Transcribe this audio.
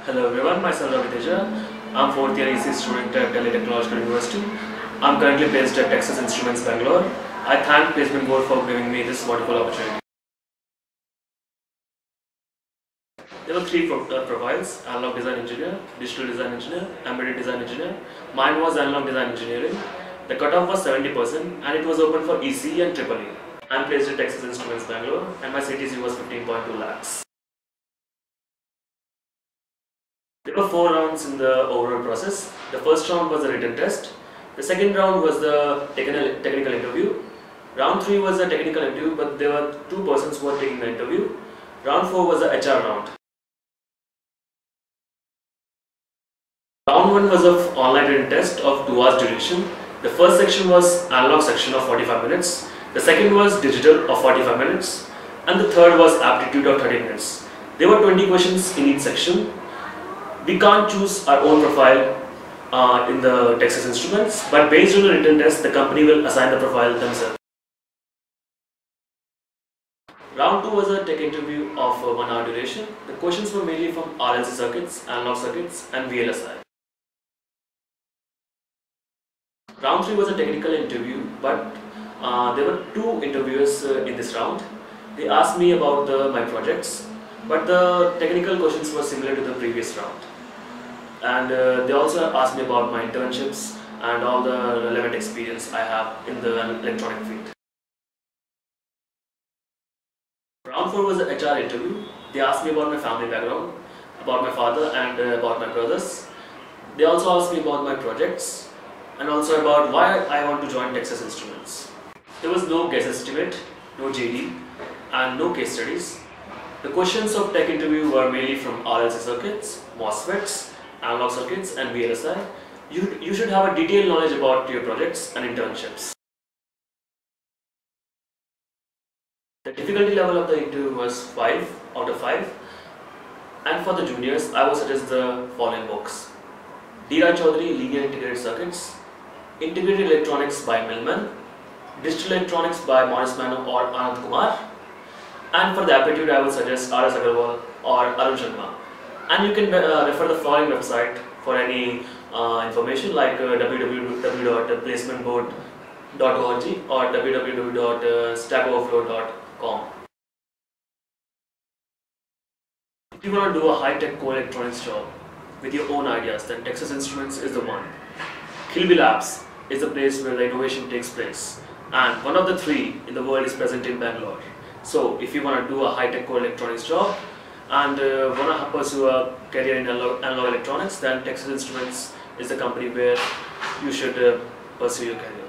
Hello everyone, myself Raviteja. I'm 4th year EC student at Delhi Technological University. I'm currently based at Texas Instruments, Bangalore. I thank Placement Board for giving me this wonderful opportunity. There were three profiles: analog design engineer, digital design engineer, embedded design engineer. Mine was analog design engineering. The cutoff was 70% and it was open for EC and EEE. I'm placed at Texas Instruments, Bangalore, and my CTC was 15.2 lakhs. There were 4 rounds in the overall process. The first round was the written test. The second round was the technical interview. Round 3 was a technical interview, but there were 2 persons who were taking the interview. Round 4 was the HR round. Round 1 was of online written test of 2 hours duration. The first section was analog section of 45 minutes. The second was digital of 45 minutes. And the third was aptitude of 30 minutes. There were 20 questions in each section. We can't choose our own profile in the Texas Instruments, but based on the written test, the company will assign the profile themselves. Round 2 was a tech interview of 1 hour duration. The questions were mainly from RLC circuits, analog circuits, and VLSI. Round 3 was a technical interview, but there were 2 interviewers in this round. They asked me about my projects, but the technical questions were similar to the previous round. And they also asked me about my internships and all the relevant experience I have in the electronic field. Round 4 was the HR interview. They asked me about my family background, about my father and about my brothers. They also asked me about my projects and also about why I want to join Texas Instruments. There was no guess estimate, no JD and no case studies. The questions of tech interview were mainly from RLC circuits, MOSFETs, analog circuits and VLSI. You should have a detailed knowledge about your projects and internships. The difficulty level of the interview was 5 out of 5, and for the juniors I would suggest the following books: D. Raj Chaudhary, Linear Integrated Circuits, Integrated Electronics by Millman, Digital Electronics by Maurice Mano or Anand Kumar, and for the aptitude I would suggest R.S. Agarwal or Arun Sharma. And you can refer the following website for any information like www.placementboard.org or www.stackoverflow.com. If you want to do a high-tech core electronics job with your own ideas, then Texas Instruments is the one. Kilby Labs is the place where the innovation takes place, and one of the 3 in the world is present in Bangalore. So if you want to do a high-tech core electronics job and want to pursue a career in analog electronics, then Texas Instruments is the company where you should pursue your career.